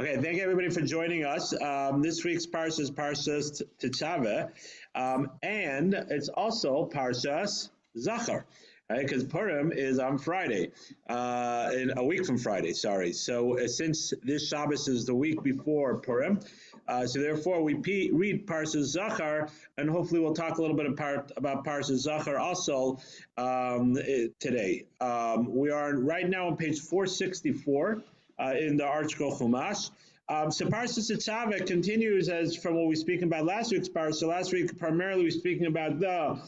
Okay, thank you everybody for joining us. This week's Parsha is Parshah Tetzaveh, and it's also Parshas Zachar, right? Because Purim is on Friday, in a week from Friday. Sorry. So since this Shabbos is the week before Purim, so therefore we read Parshas Zachar, and hopefully we'll talk a little bit about Parshas Zachar also today. We are right now on page 464 in the ArtScroll Chumash. So Parshas Tetzaveh continues as from what we speak about last week's Parsha. Last week, primarily, we were speaking about the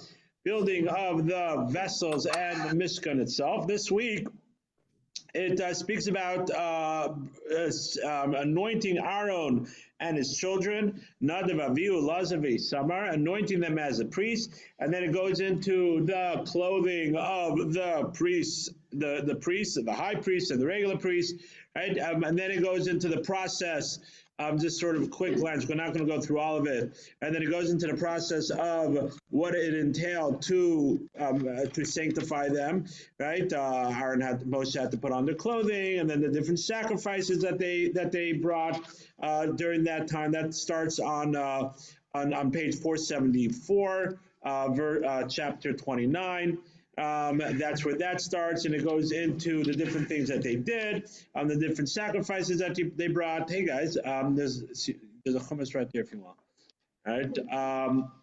building of the vessels and the Mishkan itself. This week, it speaks about anointing Aaron and his children, Nadav, Avihu, Lazavi, Samar, anointing them as a priest, and then it goes into the clothing of the priests, the priests, the high priest and the regular priest, right? And then it goes into the process. Just sort of a quick glance. We're not going to go through all of it, and then it goes into the process of what it entailed to sanctify them. Right? Moshe had to put on their clothing, and then the different sacrifices that they brought during that time. That starts on page 474, chapter 29. That's where that starts, and it goes into the different things that they did, the different sacrifices that they brought. Hey guys, there's a hummus right there if you want. Right,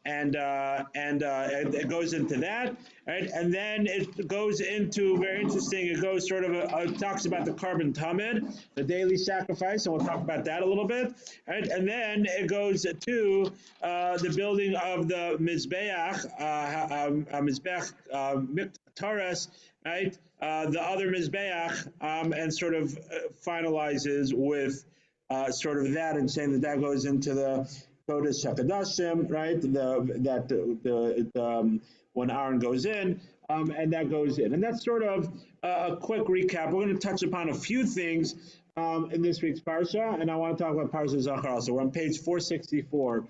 and it goes into that, right, and then it goes into very interesting. It goes sort of it talks about the carbon tamid, the daily sacrifice, and we'll talk about that a little bit, right, and then it goes to the building of the mizbeach, Torah, right, the other mizbeach, and sort of finalizes with sort of that and saying that goes into the Kodesh HaKadoshim, right? When Aaron goes in, and that goes in, and that's sort of a quick recap. We're going to touch upon a few things in this week's parsha, and I want to talk about Parshas Zachar also. We're on page 464,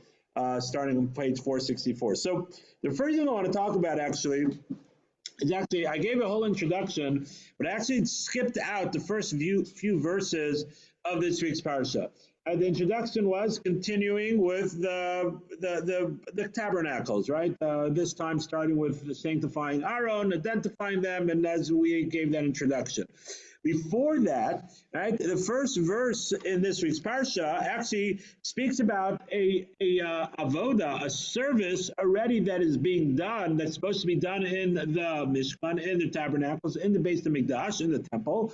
starting on page 464. So the first thing I want to talk about actually is I gave a whole introduction, but I actually skipped out the first few verses of this week's parsha. The introduction was continuing with the tabernacles, right? This time starting with the sanctifying Aaron, identifying them, and as we gave that introduction. Before that, right, the first verse in this week's parsha actually speaks about a avoda, a service already that is being done, that's supposed to be done in the Mishkan, in the tabernacles, in the Beis Hamikdash, in the temple,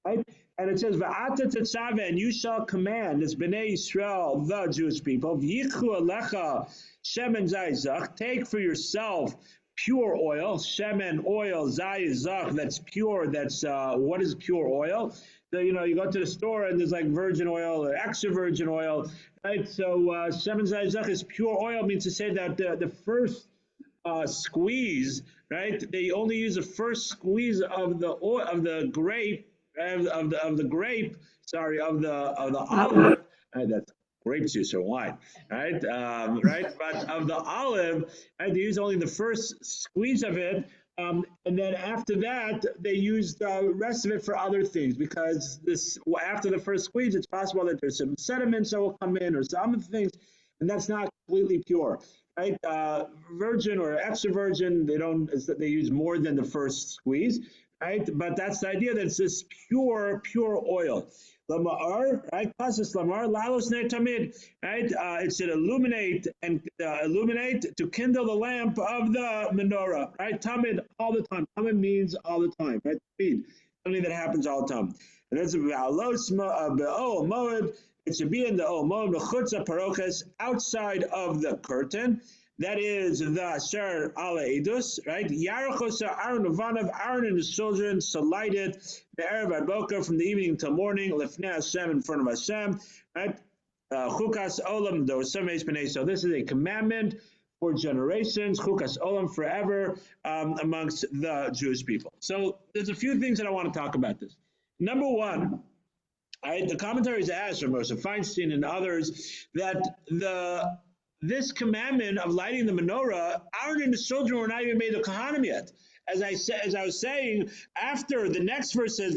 right? And it says, "Va'ata tetzaveh, and you shall command, as Bnei Yisrael, the Jewish people, v'yichu alecha shemen zayzach, take for yourself pure oil, shemen oil, zayzach, that's pure. That's what is pure oil? So you go to the store and there's like virgin oil or extra virgin oil, right? So shemen zayzach is pure oil, means to say that the first squeeze, right? They only use the first squeeze of the oil of the grape. Of the grape, sorry, of the olive, that's grape juice or wine, right? Right, but of the olive, right, they use only the first squeeze of it, and then after that, they use the rest of it for other things, because after the first squeeze, it's possible that there's some sediments that will come in or some things, and that's not completely pure. Right, virgin or extra virgin, they use more than the first squeeze. Right, but that's the idea that it's this pure oil. Lamar, right? Pasas lamar, lalos ner tamid, right? It should illuminate to kindle the lamp of the menorah, right? Tamid, all the time. Tamid means all the time, right? Something that happens all the time. And that's about be'ol moed. It should be in the moed mechutza parokas, outside of the curtain. That is the Asher Ala Edus, right? Yarachos Aaron Uvanav, Aaron and his children, so light it, the Erev Adboka, from the evening till morning, Lefnei Hashem, in front of Hashem, right? Chukas Olam, Dosameis B'nei. So this is a commandment for generations, Chukas Olam, forever, amongst the Jewish people. So there's a few things that I want to talk about this. Number one, the commentaries ask from Moshe Feinstein and others that this commandment of lighting the menorah, Aaron and his children were not even made a Kohanim yet. as I was saying, after the next verse says,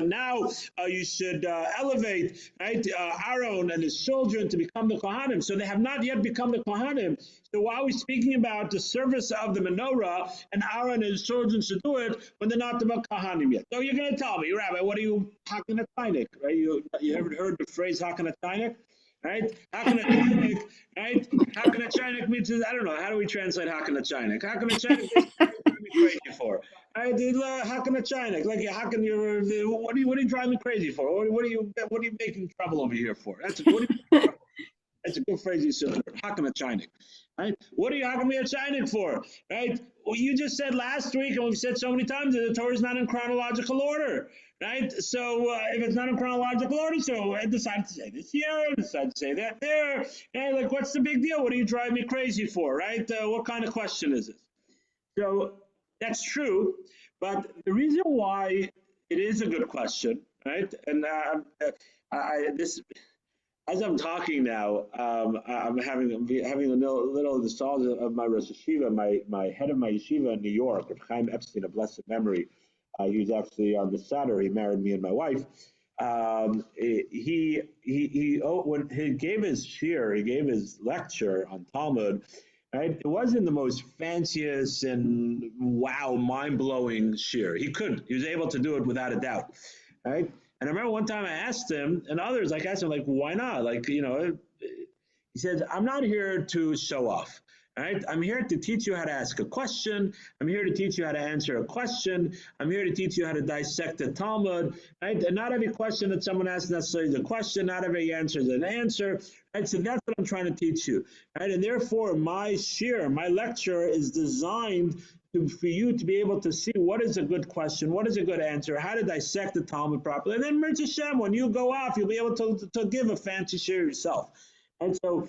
now you should elevate, right, Aaron and his children to become the Kohanim. So they have not yet become the Kohanim. So why are we speaking about the service of the menorah and Aaron and his children should do it when they're not the Kohanim yet? So you're going to tell me, Rabbi, what are you Hakana Tainik, right? You ever heard the phrase Hakana Tainik? Right? Hakana Tainik, right? Hakana Tainik means, I don't know, how do we translate Hakana Tainik? Hakana Tainik is what are you crazy for? Right? Hakana Tainik, like how can you? What are you driving me crazy for? What are you making trouble over here for? That's a good phrase you said. Hakana Tainik. Right? What are you Hakana Tainik for? Right? Well, you just said last week, and we've said so many times that the Torah is not in chronological order. Right? So if it's not in chronological order, so I decided to say this here, I decided to say that there. And like, what's the big deal? What are you driving me crazy for? Right? What kind of question is this? So that's true, but the reason why it is a good question, right? And as I'm talking now, I'm having a little nostalgia of my Rosh Yeshiva, my head of my yeshiva in New York, Chaim Epstein, of blessed memory. He was actually on the Saturday. He married me and my wife. When he gave his shir, he gave his lecture on Talmud. Right, it wasn't the most fanciest and wow, mind-blowing shir. He was able to do it without a doubt. Right, and I remember one time I asked him, and others, like asked him, like, why not? Like, he said, I'm not here to show off. Right? I'm here to teach you how to ask a question. I'm here to teach you how to answer a question. I'm here to teach you how to dissect the Talmud. Right? And not every question that someone asks necessarily is a question. Not every answer is an answer. Right? So that's what I'm trying to teach you. Right? And therefore, my shir, my lecture is designed for you to be able to see what is a good question, what is a good answer, how to dissect the Talmud properly. And then, Mirza Shem, when you go off, you'll be able to give a fancy shir yourself. And so,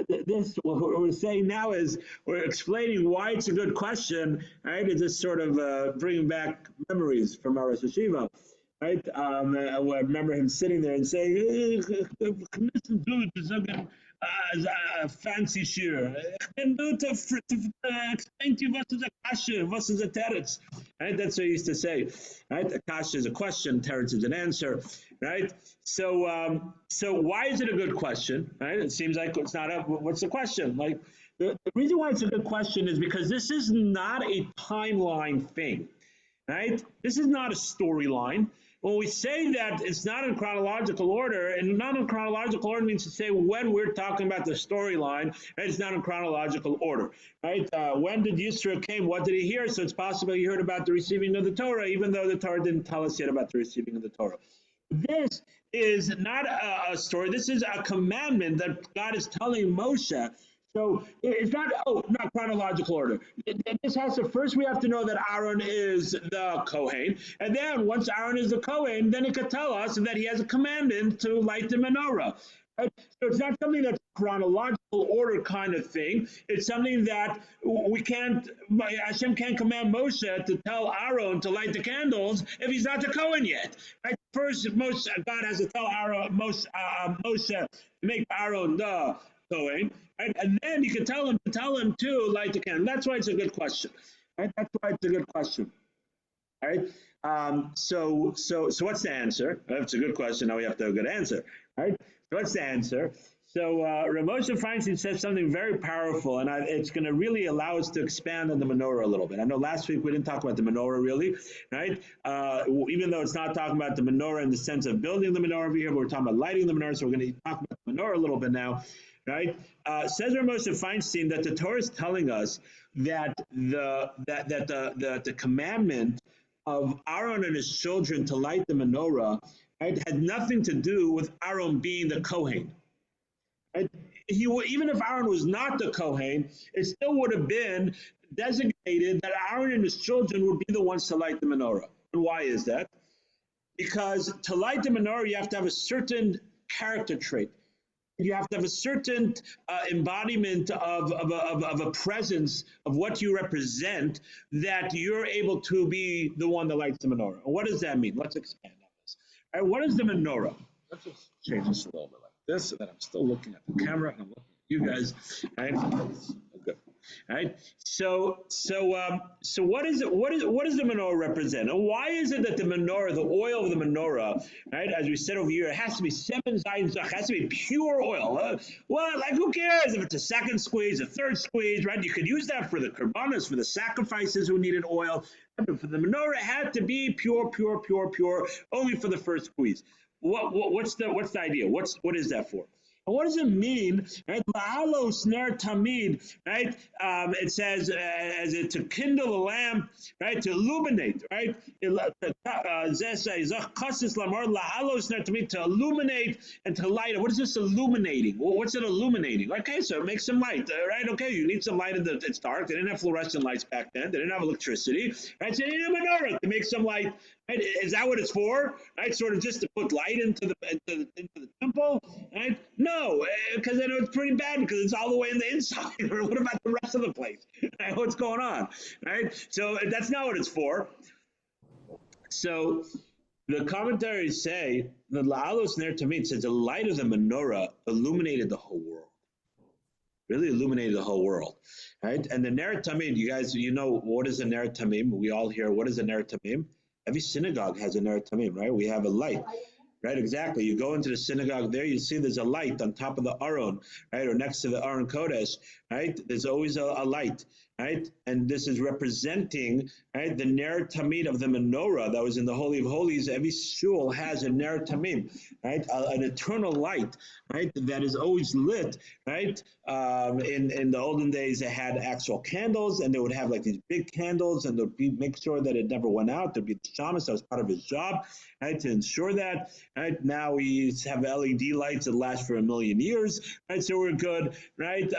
this what we're saying now is we're explaining why it's a good question, right? It's just sort of bringing back memories from our Rosh Yeshiva, right? I remember him sitting there and saying, fancy shir. And to explain to you what is a kasha, what is a teretz. Right? That's what he used to say. Right? A kasha is a question, teretz is an answer. Right? So why is it a good question? Right? It seems like it's not what's the question? Like the reason why it's a good question is because this is not a timeline thing. Right? This is not a storyline. When we say that it's not in chronological order, and not in chronological order means to say when we're talking about the storyline, right, it's not in chronological order, right? When did Yisro came? What did he hear? So it's possible he heard about the receiving of the Torah, even though the Torah didn't tell us yet about the receiving of the Torah. This is not a story. This is a commandment that God is telling Moshe. So it's not chronological order. This has to, first we have to know that Aaron is the Kohen. And then once Aaron is the Kohen, then it could tell us that he has a commandment to light the menorah. Right? So it's not something that's chronological order kind of thing. It's something that Hashem can't command Moshe to tell Aaron to light the candles if he's not the Kohen yet. Right? First, God has to tell Moshe to make Aaron the Kohen. Right? And then you can tell him to light the candle. That's why it's a good question. Right? That's why it's a good question. All right. So what's the answer? If it's a good question, now we have to have a good answer. Right? So what's the answer? So Rav Moshe Feinstein says something very powerful, and it's going to really allow us to expand on the menorah a little bit. I know last week we didn't talk about the menorah really, right? Even though it's not talking about the menorah in the sense of building the menorah over here, but we're talking about lighting the menorah, so we're going to talk about the menorah a little bit now. Right? Says Rav Moshe Feinstein that the Torah is telling us that the commandment of Aaron and his children to light the menorah, right, had nothing to do with Aaron being the Kohen. Right? Even if Aaron was not the Kohen, it still would have been designated that Aaron and his children would be the ones to light the menorah. And why is that? Because to light the menorah, you have to have a certain character trait. You have to have a certain embodiment of a presence of what you represent that you're able to be the one that lights the menorah. And what does that mean? Let's expand on this. All right, what is the menorah? Let's just change this a little bit like this so that I'm still looking at the camera and I'm looking at you guys. Right? Okay. right? So what is it? What does the menorah represent? And why is it that the menorah, the oil of the menorah, right? As we said over here, it has to be 7 zayim, has to be pure oil. Well, like who cares if it's a second squeeze, a third squeeze, right? You could use that for the korbanos, for the sacrifices who needed oil. But for the menorah, it had to be pure, pure, pure, pure, only for the first squeeze. What's the idea? What is that for? And what does it mean? Right? La'alos ner tamid. Right? It says as it to kindle a lamp. Right? To illuminate. Right? To illuminate and to light it. What is this illuminating? Well, what's it illuminating? Okay, so it makes some light. Right? Okay, you need some light in it's dark. They didn't have fluorescent lights back then. They didn't have electricity. Right? So they need a menorah to make some light. Right? Is that what it's for? Right? Sort of just to put light into the temple? Right? No, because then it's pretty bad because it's all the way in the inside. What about the rest of the place? Right? What's going on? Right? So that's not what it's for. So the commentaries say the La'alos Ner Tamid says the light of the menorah illuminated the whole world. Really illuminated the whole world, right? And the Ner Tamid, you guys, you know what is a Ner Tamim? We all hear what is a Ner Tamim? Every synagogue has a Ner Tamim, right? We have a light, right? Exactly. You go into the synagogue there, you see there's a light on top of the Aron, right? Or next to the Aron Kodesh, right? There's always a light, right? And this is representing, right, the Ner Tamid of the menorah that was in the Holy of Holies. Every shul has a Ner Tamim, right? An eternal light, right? That is always lit, right? In the olden days, they had actual candles, and they would have like these big candles, and they'd make sure that it never went out. There'd be the shamus that was part of his job, right, to ensure that. Right now, we have LED lights that last for 1,000,000 years, right? So we're good, right?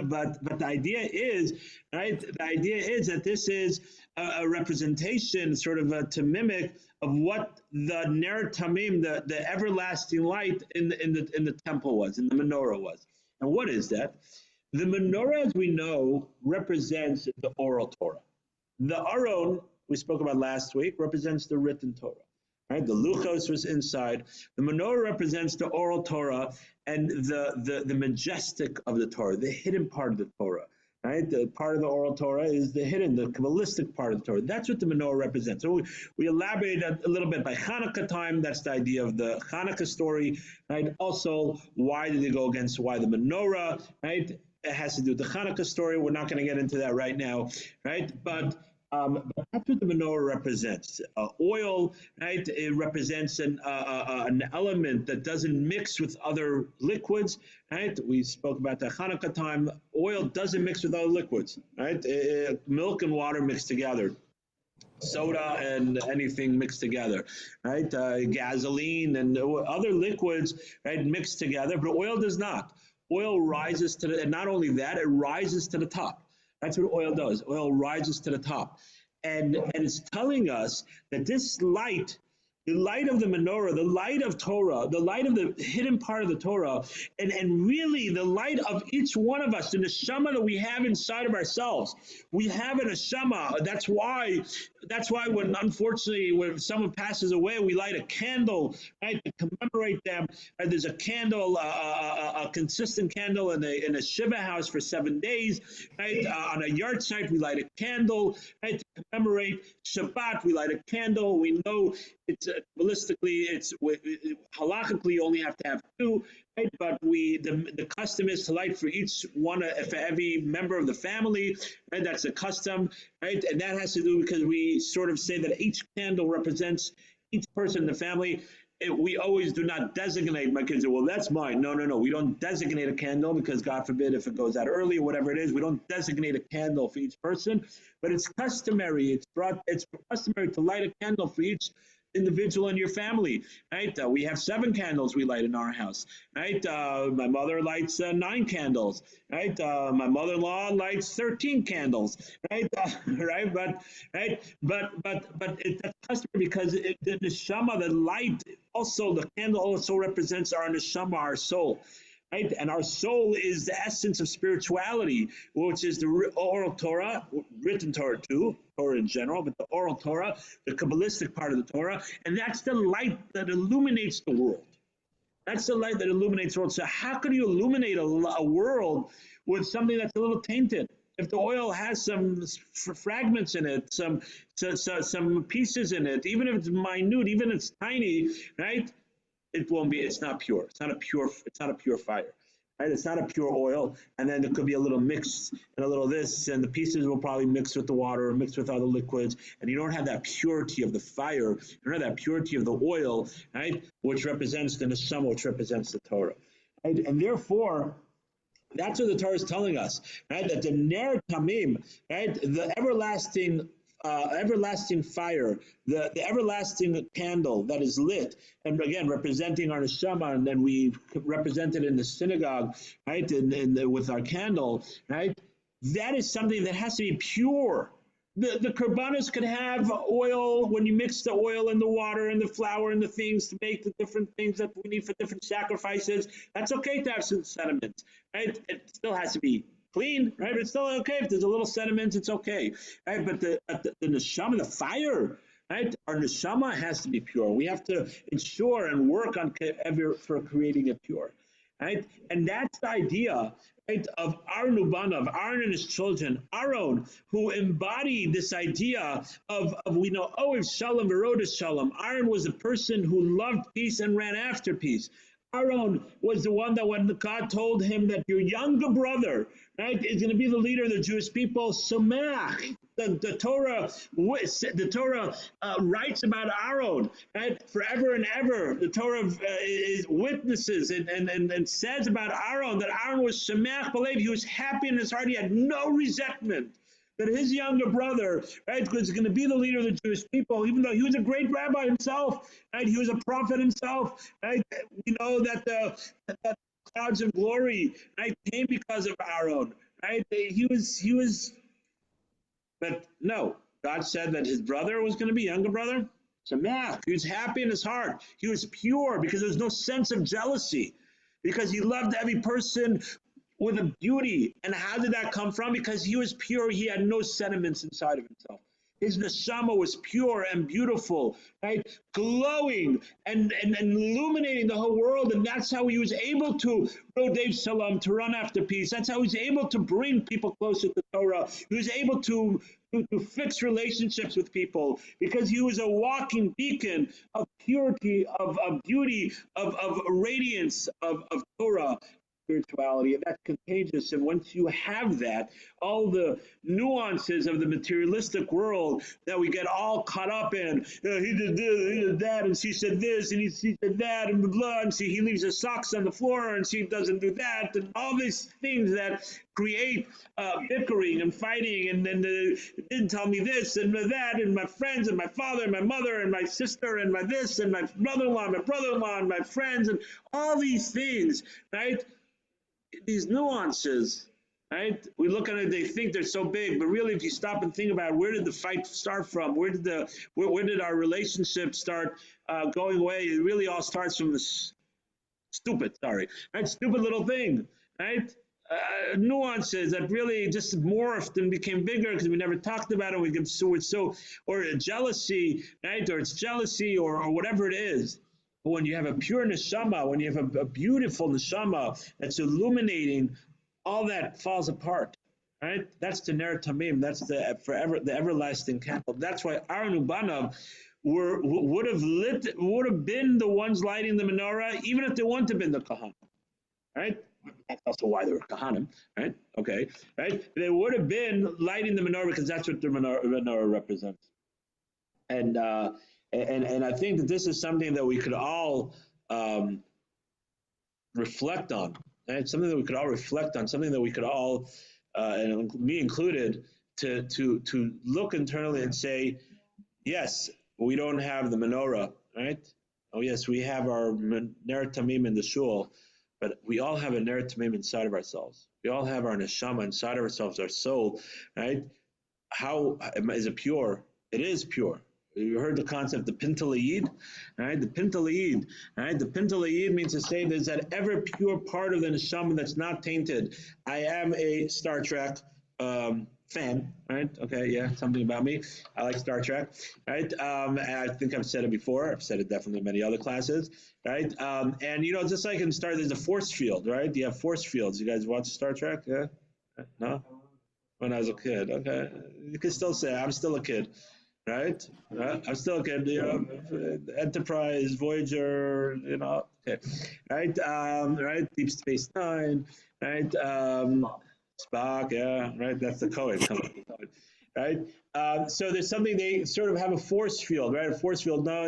But the idea is, right? The idea is that this is a representation, sort of to mimic of what the Ner Tamim, the everlasting light in the temple was, in the menorah was. And what is that? The menorah, as we know, represents the oral Torah. The Aron, we spoke about last week, represents the written Torah. Right? The Luchos was inside. The menorah represents the oral Torah and the majestic of the Torah, the hidden part of the Torah. Right? The part of the oral Torah is the hidden, the Kabbalistic part of the Torah. That's what the menorah represents. So we elaborated a little bit by Hanukkah time. That's the idea of the Hanukkah story. Right? Also, why did they go against why the menorah? Right? It has to do with the Hanukkah story. We're not going to get into that right now. Right? But that's what the menorah represents. Oil, right? It represents an element that doesn't mix with other liquids, right? We spoke about the Hanukkah time. Oil doesn't mix with other liquids, right? Milk and water mix together. Soda and anything mixed together, right? Gasoline and other liquids, right, mixed together, but oil does not. Oil rises to and not only that, it rises to the top. That's what oil does. Oil rises to the top. And it's telling us that this light, the light of the menorah, the light of Torah, the light of the hidden part of the Torah, and really the light of each one of us, the neshama that we have inside of ourselves. We have a neshama. That's why when, unfortunately, when someone passes away, we light a candle, right, to commemorate them. Right? There's a candle, a consistent candle in a shiva house for 7 days. Right? On a yard site, we light a candle, right, to commemorate Shabbat. We light a candle. We know it's ballistically, it's halakhically, you only have to have 2. Right? But the custom is to light for each one, for every member of the family. Right? That's a custom, right? And that has to do because we sort of say that each candle represents each person in the family. We always do not designate. My kids say, well, that's mine. No. We don't designate a candle because, God forbid, if it goes out early or whatever it is, we don't designate a candle for each person. But it's customary. It's customary to light a candle for each individual in your family, right? We have 7 candles we light in our house, right? My mother lights 9 candles, right? My mother-in-law lights 13 candles, right? Right? But that's customary because the neshama, the light, also the candle also represents our neshama, our soul. Right? And our soul is the essence of spirituality, which is the oral Torah, written Torah too, Torah in general, but the oral Torah, the Kabbalistic part of the Torah, and that's the light that illuminates the world. That's the light that illuminates the world. So how can you illuminate a world with something that's a little tainted? if the oil has some fragments in it, some pieces in it, even if it's minute, even if it's tiny, right? It won't be. It's not pure. It's not a pure. It's not a pure fire. Right? It's not a pure oil, and then there could be a little mix and a little this, and the pieces will probably mix with the water or mix with other liquids, and you don't have that purity of the fire. You don't have that purity of the oil, right? Which represents the neshama, which represents the Torah, right? And therefore, that's what the Torah is telling us, right? That the ner tamim, right? The everlasting fire, the everlasting candle that is lit, and again representing our neshama, and then we represent it in the synagogue, right? With our candle, right? That is something that has to be pure. The korbanos could have oil when you mix the oil and the water and the flour and the things to make the different things that we need for different sacrifices. That's okay to have some sediments, right? It still has to be clean, right? But it's still okay if there's a little sediment. It's okay, right? But the neshama, the fire, right? Our neshama has to be pure. We have to ensure and work on for creating it pure, right? And that's the idea, right, of Aaron Ubana, of Aaron and his children, Aaron, who embody this idea of we know, oh, it's Shalom, Verodas Shalom. Aaron was a person who loved peace and ran after peace. Aaron was the one that when God told him that your younger brother, right, is going to be the leader of the Jewish people, Samach. The Torah writes about Aaron, right, forever and ever. The Torah is witnesses and says about Aaron that Aaron was Samach Balev. He was happy in his heart. He had no resentment that his younger brother, right, was going to be the leader of the Jewish people, even though he was a great rabbi himself, right? He was a prophet himself, right? We know that the clouds of glory, right, came because of Aaron, right? He was, but no, God said that his brother was going to be younger brother. Samach, he was happy in his heart. He was pure because there was no sense of jealousy, because he loved every person with a beauty. And how did that come from? Because he was pure. He had no sentiments inside of himself. His neshama was pure and beautiful, right? Glowing and illuminating the whole world. And that's how he was able to Rodei Shalom, to run after peace. That's how he was able to bring people closer to Torah. He was able to fix relationships with people because he was a walking beacon of purity, of beauty, of radiance, of Torah. Spirituality, and that's contagious. And once you have that, all the nuances of the materialistic world that we get all caught up in, he did this, he did that, and she said this, and he said that, and blah, and see, he leaves his socks on the floor, and she doesn't do that, and all these things that create bickering and fighting, and then didn't tell me this and that, and my friends, and my father, and my mother, and my sister, and my this, and my brother-in-law, and my friends, and all these things, right? These nuances, right? We look at it, they think they're so big, but really, if you stop and think about it, where did the fight start from? Where did our relationship start going away? It really all starts from this stupid little thing, right? Nuances that really just morphed and became bigger because we never talked about it. We get so or jealousy, right? Or it's jealousy or whatever it is. But when you have a pure neshama, when you have a beautiful neshama that's illuminating, all that falls apart, right? That's the ner tamim. That's the everlasting candle. That's why Aaron Ubanav would have been the ones lighting the menorah, even if they wouldn't have been the kahanim, right? That's also why they were kahanim, right? Okay, right? They would have been lighting the menorah because that's what the menorah represents, and I think that this is something that we could all reflect on. Right? Something that we could all reflect on. Something that we could all, and me included, to look internally and say, yes, we don't have the menorah, right? Oh yes, we have our ner tamim in the shul, but we all have a ner tamim inside of ourselves. We all have our neshama inside of ourselves, our soul, right? How is it pure? It is pure. You heard the concept, the pintalayid, right? The pintalayid, right? The pintalayid means to say there's that ever pure part of the neshama that's not tainted. I am a Star Trek fan, right? Okay, yeah, something about me. I like Star Trek, right? I think I've said it before. I've said it definitely in many other classes, right? And just like in Star, there's a force field, right? You have force fields. You guys watch Star Trek? Yeah? No? when I was a kid. Okay, you can still say I'm still a kid, right? I'm still a kid. Enterprise, Voyager, Okay, right? Right. Deep Space Nine, right? Spock, yeah, right. That's the code. Come on, right? So there's something they sort of have a force field, right? A force field. No,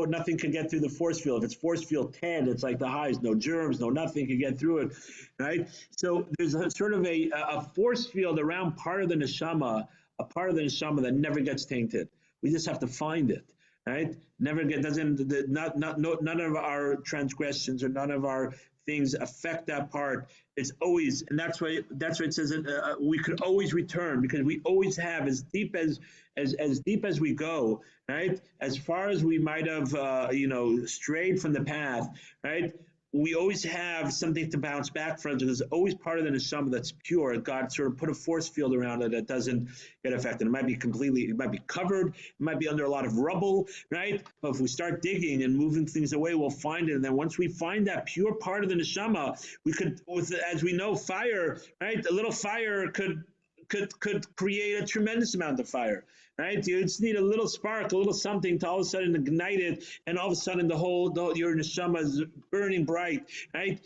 nothing can get through the force field. If it's force field 10, it's like the highs, no germs, no nothing can get through it, right? So there's sort of a force field around part of the neshama, a part of the neshama that never gets tainted. We just have to find it, right? Never get doesn't not no, none of our transgressions or none of our things affect that part. It's always, and that's why it says that we could always return because we always have as deep as deep as we go, right? As far as we might have strayed from the path, right? We always have something to bounce back from. There's always part of the neshama that's pure. God sort of put a force field around it that doesn't get affected. It might be it might be covered, it might be under a lot of rubble, right? But if we start digging and moving things away, we'll find it. And then once we find that pure part of the neshama, we could, as we know, fire, right? A little fire could create a tremendous amount of fire, right? You just need a little spark, a little something to all of a sudden ignite it, and all of a sudden your neshama is burning bright, right?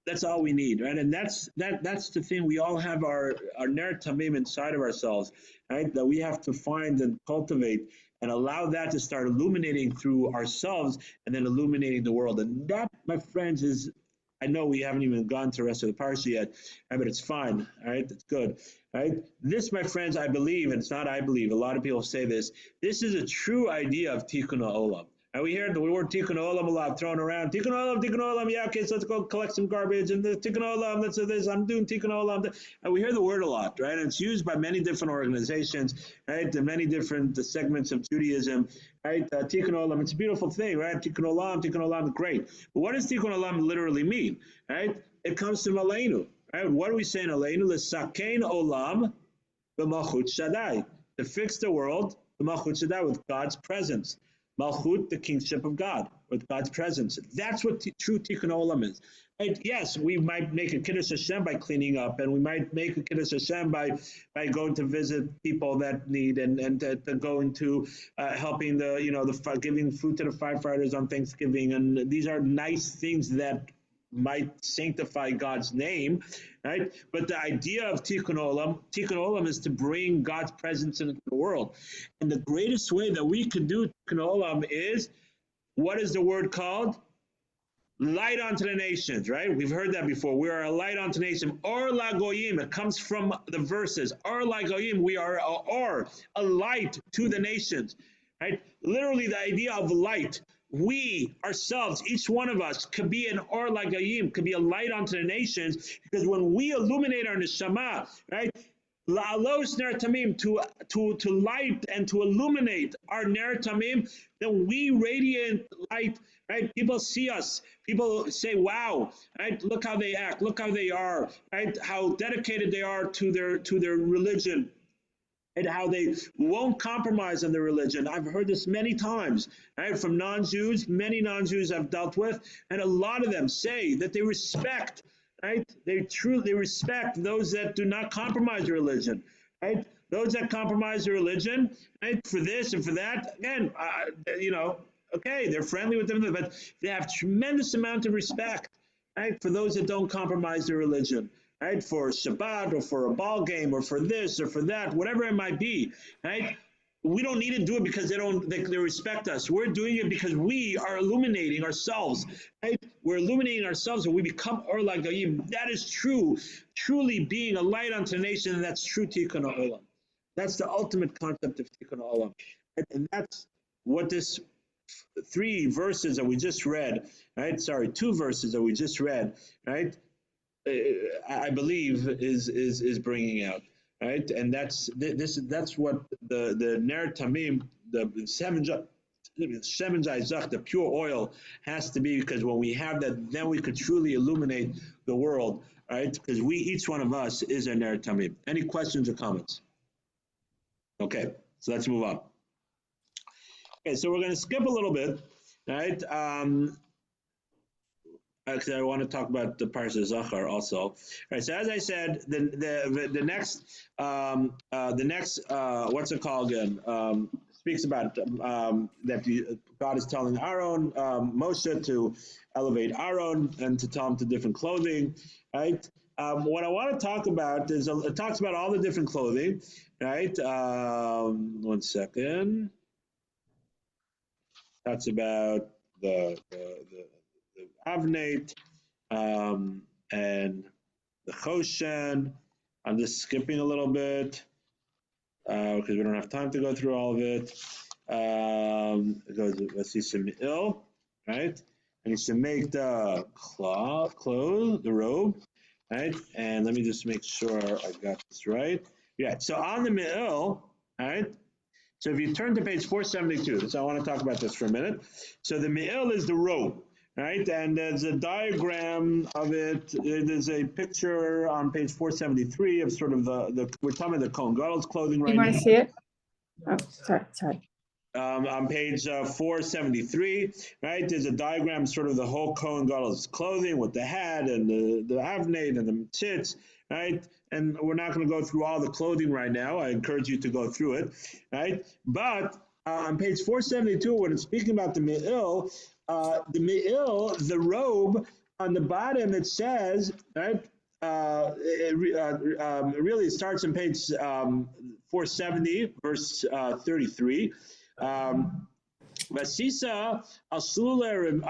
That's all we need, right? And that's the thing. We all have our ner tamim inside of ourselves, right? That we have to find and cultivate and allow that to start illuminating through ourselves and then illuminating the world. And that, my friends, is, I know we haven't even gone to the rest of the parsha yet, right, but it's fine, all right? It's good, right? This, my friends, I believe, and it's not I believe, a lot of people say this is a true idea of tikkun ha'olam. And we hear the word tikkun olam a lot thrown around. Tikkun olam, yeah, okay, so let's go collect some garbage. And the tikkun olam, let's do this, I'm doing tikkun olam. And we hear the word a lot, right? And it's used by many different organizations, right? And many different segments of Judaism, right? Tikkun olam, it's a beautiful thing, right? Tikkun olam, great. But what does tikkun olam literally mean, right? It comes from aleinu, right? What do we say in aleinu? L'sakein olam b'malchut shaddai. To fix the world, b'malchut shaddai, with God's presence. Malchut, the kingship of God, with God's presence. That's what true tikkun olam is. Right? Yes, we might make a kiddush Hashem by cleaning up, and we might make a kiddush Hashem by going to visit people that need, and going to helping the giving food to the firefighters on Thanksgiving, and these are nice things that might sanctify God's name, right? But the idea of tikkun olam is to bring God's presence into the world. And the greatest way that we could do tikkun olam is, what is the word called? Light unto the nations, right? We've heard that before. We are a light unto the nation. Or la goyim, it comes from the verses. Or la goyim, we are a light to the nations, right? Literally the idea of light. We ourselves, each one of us, could be an or lagayim, could be a light unto the nations, because when we illuminate our neshama, right, la'alos ner tamim, to light and to illuminate our ner tamim, then we radiate light, right? People see us, people say, wow, right? Look how they act, look how they are, right? How dedicated they are to their religion, and how they won't compromise on their religion. I've heard this many times, right, from non-Jews. Many non-Jews I've dealt with, and a lot of them say that they respect, right? They truly respect those that do not compromise their religion, right? Those that compromise their religion, right, for this and for that, again, okay, they're friendly with them, but they have tremendous amount of respect, right, for those that don't compromise their religion, right, for Shabbat or for a ball game or for this or for that, whatever it might be, right? We don't need to do it because they respect us. We're doing it because we are illuminating ourselves, right? We're illuminating ourselves and we become Or Lagayim. That is truly being a light unto the nation, and that's true Tikkun Olam. That's the ultimate concept of Tikkun Olam. And that's what this 3 verses that we just read, right? Sorry, 2 verses that we just read, right? I believe is bringing out, right? And that's what the ner tamim, the shemen zayzach, the pure oil, has to be, because when we have that, then we could truly illuminate the world, right? Because each one of us is a ner tamim. Any questions or comments? Okay, so let's move on. Okay, so we're going to skip a little bit, right? because I want to talk about the Parshas Zachar also. All right. So as I said, the next what's it called again? Speaks about that God is telling Aaron, Moshe to elevate Aaron and to tell him to different clothing. Right. What I want to talk about is it talks about all the different clothing. Right. 1 second. Talks about the Avnate and the Choshen. I'm just skipping a little bit because we don't have time to go through all of it. It goes, let's see, some ill, right? And he's to make the clothes, the robe, right? And let me just make sure I got this right. Yeah, so on the Me'il, right? So if you turn to page 472, so I want to talk about this for a minute. So the Me'il is the robe, right? And there's a diagram of it. There's a picture on page 473 of sort of we're talking about the Kohen Gadol's clothing right You want now. to see it? Oh, sorry. On page 473, right? There's a diagram, sort of the whole Kohen Gadol's clothing with the hat and the avnate and the tzitz, right? And we're not going to go through all the clothing right now. I encourage you to go through it, right? But on page 472, when it's speaking about the Me'il, the robe, on the bottom it says, right? It really starts on page 470, verse 33. Vasisa aslulea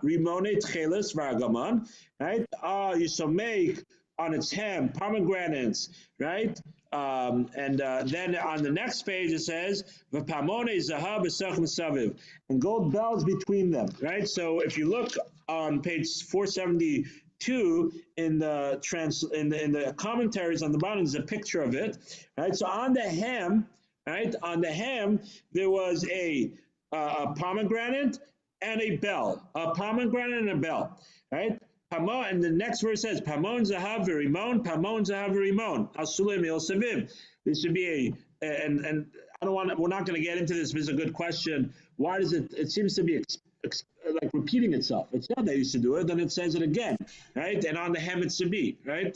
rimone tchelis vargaman, right? You shall make on its hem pomegranates, right? And then on the next page it says v'pamone zahab esachim saviv, and gold bells between them, right? So if you look on page 472 in the commentaries on the bottom, there's a picture of it, right? So on the hem, right, on the hem there was a pomegranate and a bell, a pomegranate and a bell, right? And the next verse says, Pamon Zahav Rimon, Pamon Zahav Rimon, Asulim Il Savim. This should be and I don't want to, we're not going to get into this, but it's a good question. Why does it seems to be like repeating itself? It's not they used to do it, then it says it again, right? And on the hem it should be, right?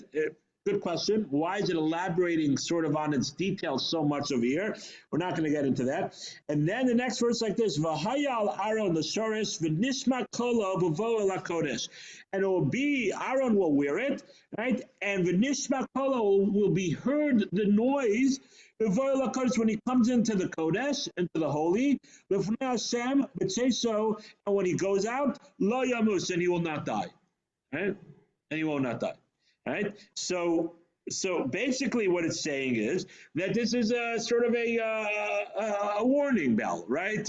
Good question. Why is it elaborating sort of on its details so much over here? We're not going to get into that. And then the next verse like this, V'hayal Aaron l'shorish v'nishma kolo b'vo el hakodesh. And it will be, Aaron will wear it, right? And v'nishma kolo will be heard the noise b'vo el hakodesh when he comes into the kodesh, into the holy. L'fnei Hashem b'tzeso, and when he goes out, lo yamus, and he will not die, right? And he will not die. Right. So basically, what it's saying is that this is a sort of a warning bell, right?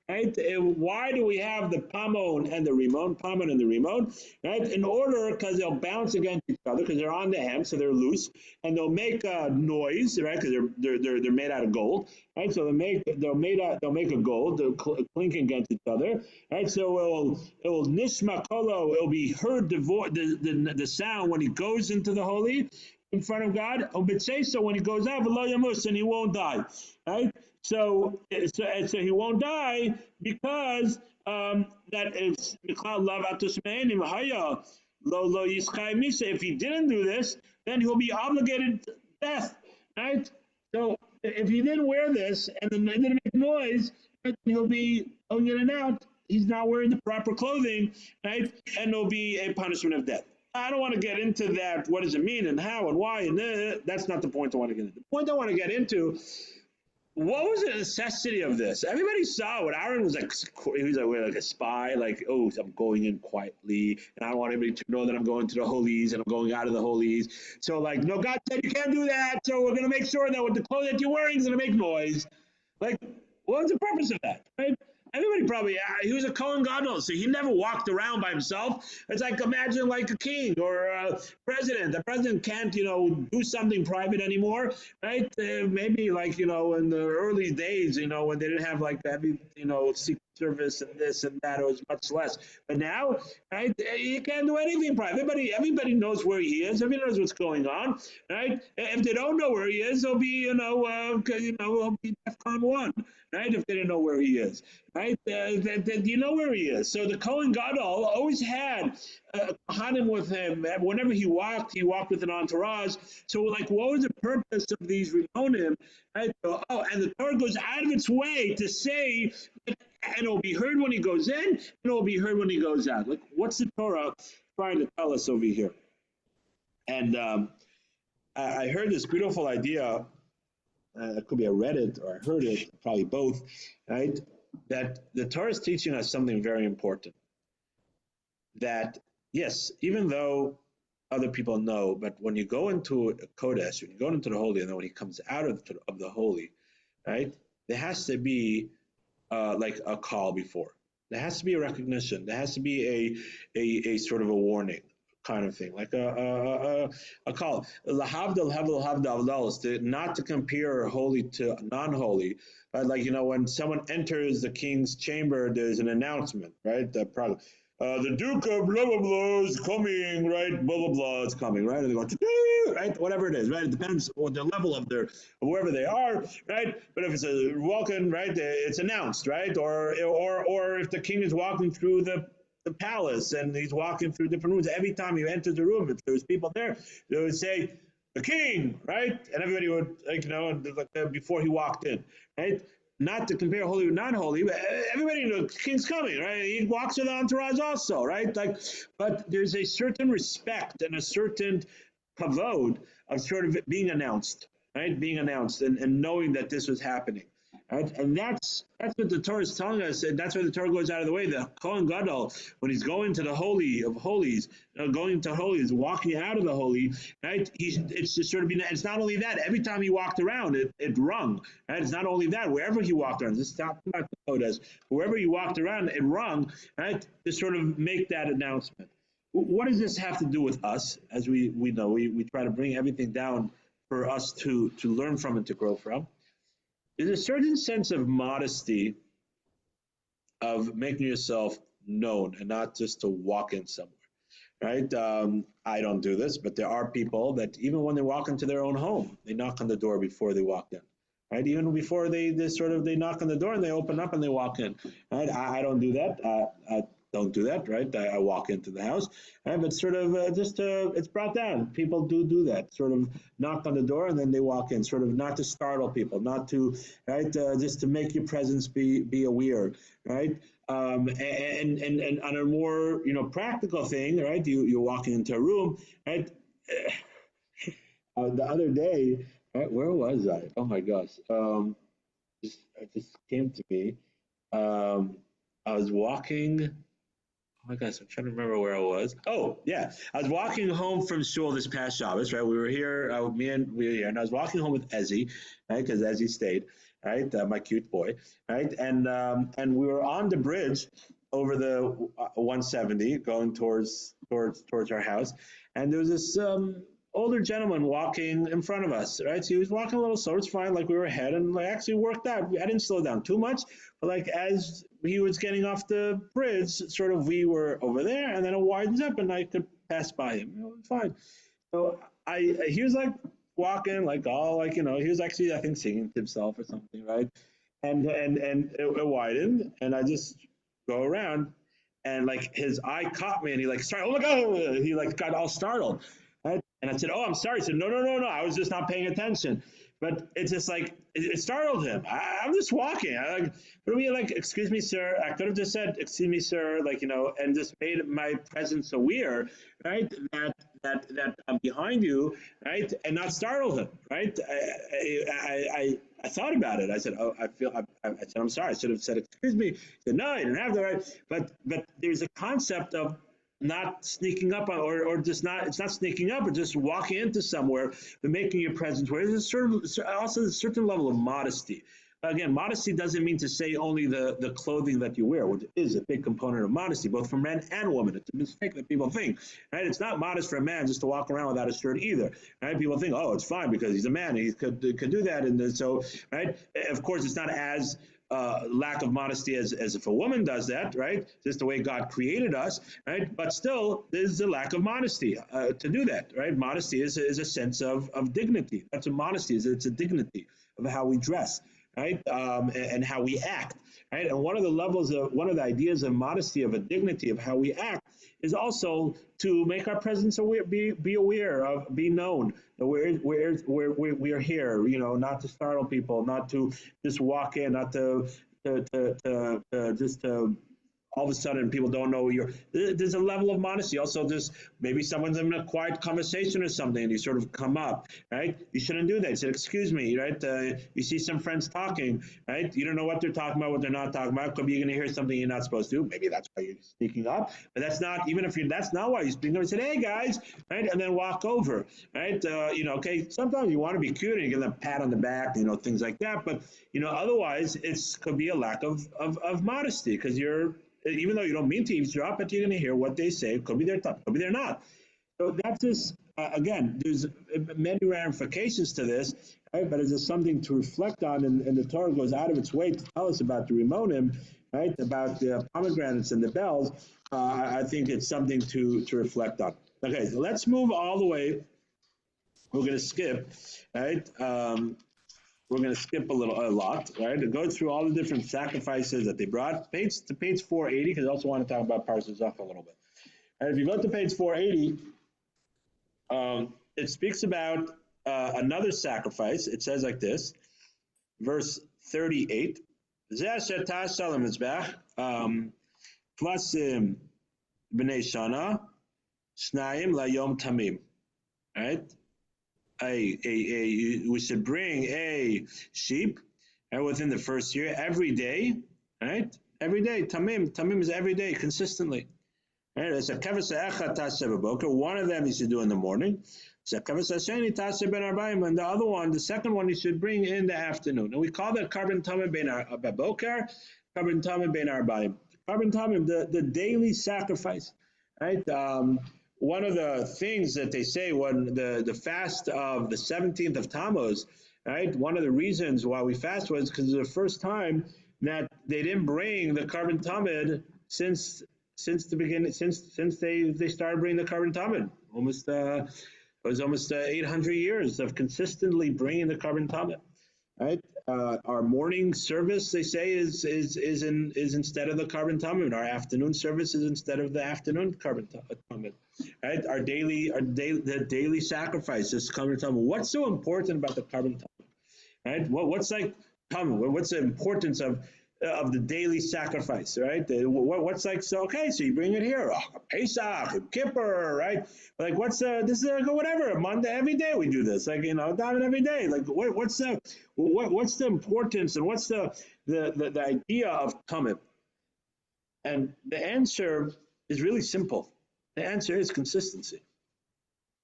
Right. Why do we have the pomon and the rimon, right? In order, because they'll bounce against each other because they're on the hem, so they're loose, and they'll make a noise, right? Because they're made out of gold, right? So they'll make a gold, they'll clink against each other, right? So it will nishma kolo, it'll be heard the sound when he goes into the holy in front of God. So when he goes out, and he won't die, right? So he won't die because that it's if he didn't do this, then he'll be obligated to death, right? So if he didn't wear this and then it didn't make noise, he'll be going in and out. He's not wearing the proper clothing, right? And there'll be a punishment of death. I don't want to get into that. What does it mean and how and why? And that's not the point I want to get into. The point I want to get into, what was the necessity of this? Everybody saw what Aaron was like. He was like a spy, like, oh, I'm going in quietly, and I don't want anybody to know that I'm going to the holies and I'm going out of the holies. So, like, no, God said you can't do that. So we're going to make sure that with the clothes that you're wearing is going to make noise. Like, what was the purpose of that? Right? Everybody probably, he was a Kohen Gadol, so he never walked around by himself. It's like, imagine like a king or a president. The president can't, do something private anymore, right? Maybe like, in the early days, when they didn't have like heavy, secret service and this and that, it was much less. But now, right, you can't do anything private. Everybody knows where he is. Everybody knows what's going on, right? If they don't know where he is, they'll be, he'll be DEFCON 1. right? If they didn't know where he is, right? You know where he is. So the Kohen Gadol always had Kohanim with him. Whenever he walked with an entourage. So, like, what was the purpose of these Rimonim? Right? So, and the Torah goes out of its way to say, and it will be heard when he goes in, and it will be heard when he goes out. Like, what's the Torah trying to tell us over here? And I heard this beautiful idea. It could be I read it or I heard it, probably both, right? That the Torah is teaching us something very important. That, yes, even though other people know, but when you go into a Kodesh, when you go into the Holy, and then when he comes out of the Holy, right, there has to be like a call before. There has to be a recognition. There has to be a sort of a warning kind of thing, like a call. Not to compare holy to non-holy, but like, when someone enters the king's chamber, there's an announcement, right? The Duke of blah blah blah is coming, right? Blah blah blah is coming, right? And they go, right? Whatever it is, right? It depends on the level of wherever they are, right? But if it's a walk-in, right, it's announced, right? Or if the king is walking through the palace and he's walking through different rooms, every time he enters the room, if there's people there, they would say, "The king," right? And everybody would, before he walked in, right? Not to compare holy with non-holy, but everybody knows the king's coming, right? He walks with the entourage also, right? But there's a certain respect and a certain kavod of sort of it being announced, right? Being announced and knowing that this was happening, right? And that's what the Torah is telling us, and that's why the Torah goes out of the way. The Kohen Gadol, when he's going to the Holy of Holies, going to Holies, walking out of the Holy, right? It's just sort of it's not only that. Every time he walked around, it rung, right? It's not only that. Wherever he walked around, this is not the Kodesh. Wherever he walked around, it rung, right? To sort of make that announcement. What does this have to do with us? As we know, we try to bring everything down for us to learn from and to grow from. There's a certain sense of modesty of making yourself known and not just to walk in somewhere, right? I don't do this, but there are people that even when they walk into their own home, they knock on the door before they walk in, right? Even before they knock on the door and they open up and they walk in, right? I don't do that. I don't do that, right? I walk into the house, right? But sort of it's brought down. People do that, sort of knock on the door and then they walk in, sort of not to startle people, not to, right? Just to make your presence be aware, right? And on a more, practical thing, right? You're walking into a room, right? The other day, right? Where was I? Oh my gosh. It just came to me. I was walking. Oh my gosh, I'm trying to remember where I was. Oh, yeah. I was walking home from shul this past Shabbos, right? We were here, we were here, and I was walking home with Ezzy, right? Because Ezzy stayed, right? My cute boy, right? And we were on the bridge over the 170 going towards our house. And there was this older gentleman walking in front of us, right? So he was walking a little slow, it's fine, like we were ahead, and actually worked out. I didn't slow down too much, but like as he was getting off the bridge, sort of we were over there, and then it widens up, and I could pass by him. It was fine. So he was like walking, like all like, he was actually, I think, singing to himself or something, right? And it widened, and I just go around, and like his eye caught me, and he like started, oh my God, he like got all startled. Right? And I said, "Oh, I'm sorry." He said, No. I was just not paying attention." But it's just like it startled him. I'm just walking. Excuse me, sir. I could have just said, "Excuse me, sir," and just made my presence aware, right? That I'm behind you, right, and not startle him, right? I thought about it. I said, "Oh, I said, I'm sorry." I should have said, "Excuse me." He said, "No, you didn't have the right." But there's a concept of not sneaking up or just not, it's not sneaking up or just walking into somewhere but making your presence where there's also a certain level of modesty. Again, modesty doesn't mean to say only the clothing that you wear, which is a big component of modesty, both for men and women. It's a mistake that people think, right? It's not modest for a man just to walk around without a shirt either, right? People think, oh, it's fine because he's a man, he could do that, and so, right? Of course, it's not as lack of modesty as if a woman does that, right? Just the way God created us, right? But still, there's a lack of modesty to do that, right? Modesty is a sense of dignity. That's what modesty is. It's a dignity of how we dress, right? And how we act, right? And one of the ideas of modesty, of a dignity of how we act, is also to make our presence aware, be aware of, be known that we're here, not to startle people, not to just walk in, not to just to all of a sudden people don't know there's a level of modesty. Also, just maybe someone's in a quiet conversation or something and you sort of come up, right? You shouldn't do that. You said, excuse me, right? You see some friends talking, right? You don't know what they're talking about, what they're not talking about. Could be you're going to hear something you're not supposed to. Maybe that's why you're speaking up, but that's not, even if that's not why you're speaking up. You said, hey guys, right? And then walk over, right? Okay, sometimes you want to be cute and you give them a pat on the back, things like that. But, otherwise could be a lack of modesty because even though you don't mean to eavesdrop, but you're going to hear what they say. Could be they're tough, could be they're not. So that's just, again, there's many ramifications to this, right? But it's just something to reflect on, and the Torah goes out of its way to tell us about the Rimonim, right? About the pomegranates and the bells. I think it's something to reflect on. Okay, so let's move all the way. We're going to skip, right? We're going to skip a lot, right? To go through all the different sacrifices that they brought. To page 480, because I also want to talk about Parshah Tetzaveh a little bit. And if you go to page 480, it speaks about another sacrifice. It says like this, verse 38. Kvasim b'nei shana, shnayim layom tamim. Right? We should bring a sheep, and within the first year, every day, right? Every day, tamim is every day, consistently. Right? It's a kavasa echad taseh b'boker. One of them you should do in the morning. It's a kavasa sheni taseh ben arbaim, and the other one, the second one, you should bring in the afternoon. And we call that carbon tamim ben b'boker, carbon tamim ben arbaim. Carbon tamim, the daily sacrifice, right? One of the things that they say when the fast of the 17th of Tammuz, right? One of the reasons why we fast was because it's the first time that they didn't bring the carbon tamid since the beginning, since they started bringing the carbon tamid. It was almost 800 years of consistently bringing the carbon tamid. Right, our morning service, they say, is instead of the carbon tamid. Our afternoon service is instead of the afternoon carbon tamid. Right, the daily sacrifice is carbon tamid. What's so important about the carbon tamid? Right, what's like tamid? What's the importance of the daily sacrifice, right? What's like, so, okay, so you bring it here, Pesach, Kippur, right? Like, what's this is whatever, Monday, every day we do this, like, daven every day. Like, what's the importance and what's the idea of tamid? And the answer is really simple. The answer is consistency.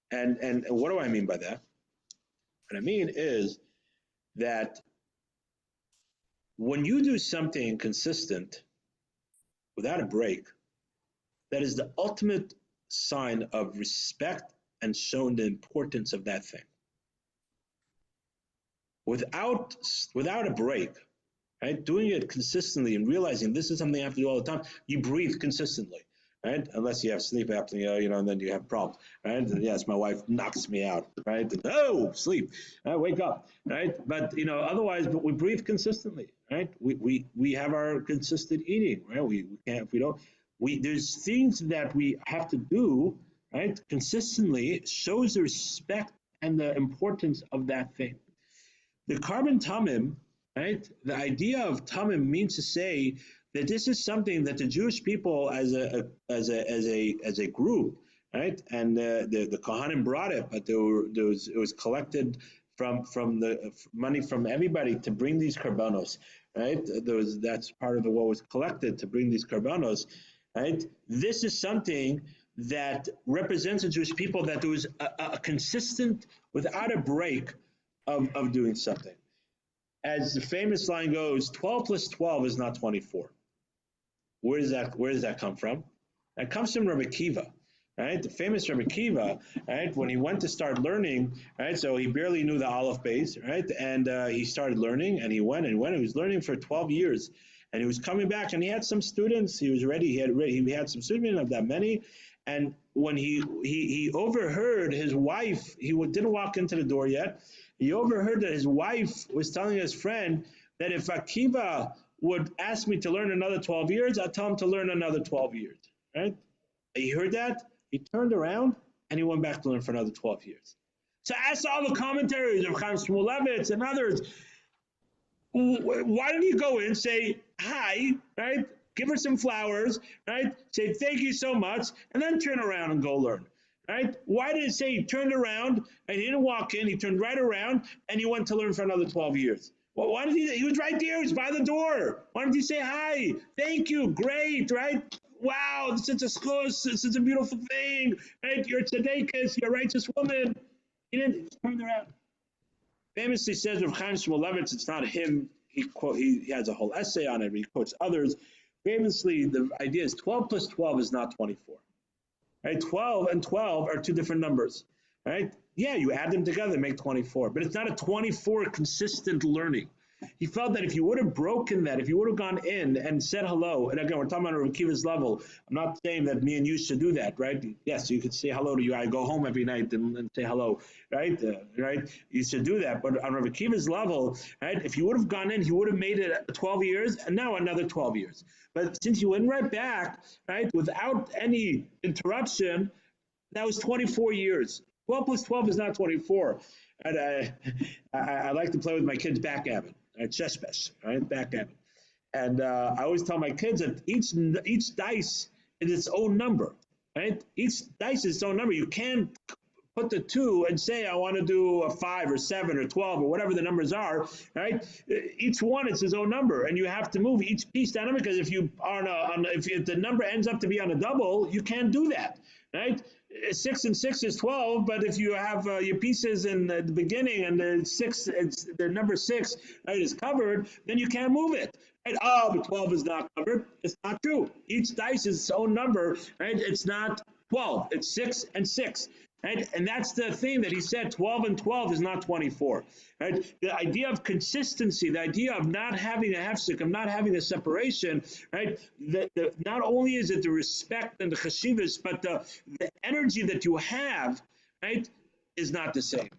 And what do I mean by that? What I mean is that when you do something consistent without a break, that is the ultimate sign of respect and showing the importance of that thing. Without a break, right? Doing it consistently and realizing this is something I have to do all the time, you breathe consistently, right? Unless you have sleep apnea, and then you have problems, right? And yes, my wife knocks me out, right? Oh, sleep, wake up, right? But otherwise, but we breathe consistently, right? We have our consistent eating, right? We can't, if we don't, there's things that we have to do, right? Consistently shows the respect and the importance of that thing. The carbon tamim, right? The idea of tamim means to say that this is something that the Jewish people as a group, right? And the Kohanim brought it, but it was collected from the money from everybody to bring these karbanos, right? That's part of what was collected to bring these karbanos, right? This is something that represents the Jewish people, that there was a consistent, without a break, of doing something. As the famous line goes, 12 plus 12 is not 24. Where does that come from? That comes from Rabbi Kiva, right? The famous Rabbi Kiva, right? When he went to start learning, right? So he barely knew the Aleph Beis, right? And he started learning, and he went. He was learning for 12 years, and he was coming back, and he had some students. He was ready. He had some students, not that many. And when he overheard his wife, he didn't walk into the door yet. He overheard that his wife was telling his friend, that if Akiva would ask me to learn another 12 years, I'd tell him to learn another 12 years, right? You heard that? He turned around and he went back to learn for another 12 years. So ask all the commentaries of Chaim Shmulevitz and others, why didn't you go in, say hi, right? Give her some flowers, right? Say thank you so much, and then turn around and go learn, right? Why did it say he turned around and he didn't walk in, he turned right around and he went to learn for another 12 years? Well, why did he was right there, he was by the door. Why didn't you say hi? Thank you, great, right? Wow, this is a schus, this is a beautiful thing, right? You're a tzedekis, you're a righteous woman. He didn't turn around. Famously says of Chaim Shmulevitz, it's not him. He has a whole essay on it. He quotes others. Famously, the idea is 12 plus 12 is not 24. Right? 12 and 12 are two different numbers. Right? Yeah, you add them together, make 24. But it's not a 24 consistent learning. He felt that if you would have broken that, if you would have gone in and said hello, and again, we're talking about Rav Akiva's level. I'm not saying that me and you should do that, right? Yes, you could say hello to you. I go home every night and say hello, right? Right? You should do that. But on Rav Akiva's level, right? If you would have gone in, he would have made it 12 years, and now another 12 years. But since you went right back, right, without any interruption, that was 24 years. 12 plus 12 is not 24. And I like to play with my kids backgammon. Chess, right? Backgammon. And I always tell my kids that each dice is its own number, right? Each dice is its own number. You can't put the two and say, I want to do a 5 or 7 or 12 or whatever the numbers are, right? Each one is its own number, and you have to move each piece down, because if you are if the number ends up to be on a double, you can't do that, right? 6 and 6 is 12, but if you have your pieces in the beginning and the number 6, right, is covered, then you can't move it. Right? Oh, but 12 is not covered. It's not true. Each dice is its own number, right? It's not 12. It's 6 and 6. Right? And that's the thing that he said, 12 and 12 is not 24. Right? The idea of consistency, the idea of not having a hefsek, of not having a separation, right? Not only is it the respect and the chashivas, but the energy that you have, right, is not the same.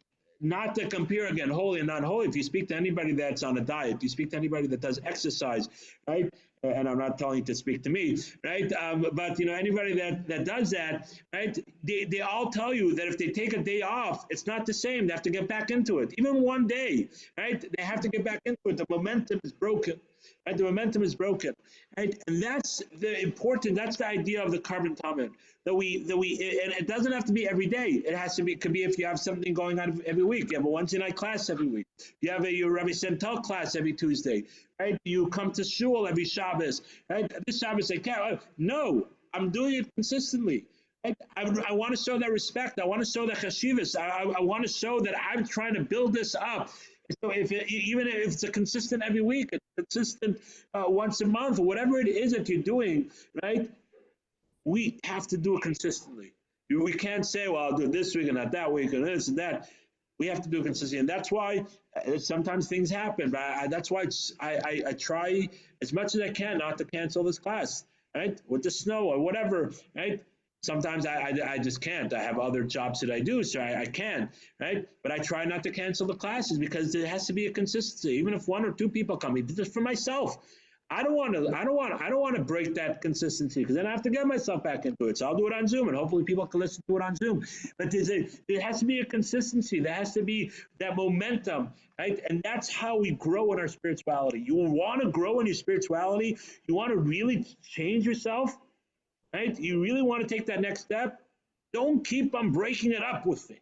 Not to compare again, holy and non-holy. If you speak to anybody that's on a diet, you speak to anybody that does exercise, right? And I'm not telling you to speak to me, right? But anybody that does that, right? They all tell you that if they take a day off, it's not the same. They have to get back into it. Even one day, right? They have to get back into it. The momentum is broken. Right? The momentum is broken, right? And that's that's the idea of the carbon tamid, that we, and it doesn't have to be every day. It could be if you have something going on every week. You have a Wednesday night class every week. You have your Rabbi Sentel class every Tuesday, right? You come to shul every Shabbos, right? This Shabbos I can't. No, I'm doing it consistently. Right? I want to show that respect. I want to show that chashivas. I want to show that I'm trying to build this up. So even if it's a consistent every week, it's consistent once a month, or whatever it is that you're doing, right? We have to do it consistently. We can't say, well, I'll do it this week and not that week and this and that. We have to do it consistently. And that's why sometimes things happen. But that's why I try as much as I can not to cancel this class, right? With the snow or whatever, right? Sometimes I just can't. I have other jobs that I do, so I can't, right? But I try not to cancel the classes because there has to be a consistency. Even if 1 or 2 people come, just for myself. I don't want to break that consistency, because then I have to get myself back into it. So I'll do it on Zoom, and hopefully people can listen to it on Zoom. But there has to be a consistency. There has to be that momentum, right? And that's how we grow in our spirituality. You want to grow in your spirituality. You want to really change yourself. Right? You really want to take that next step? Don't keep on breaking it up with things.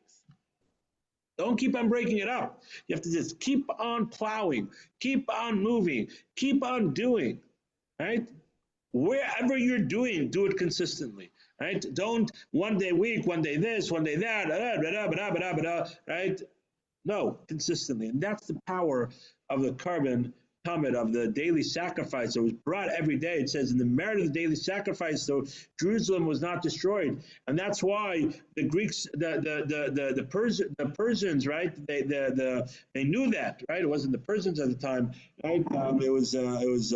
Don't keep on breaking it up. You have to just keep on plowing, keep on moving, keep on doing, right? Wherever you're doing, do it consistently, right? Don't one day week, one day this, one day that, right? No, consistently. And that's the power of the carbon tamid, of the daily sacrifice that was brought every day. It says in the merit of the daily sacrifice, so Jerusalem was not destroyed, and that's why the Greeks, the Persians, right? They knew that, right? It wasn't the Persians at the time, right? It was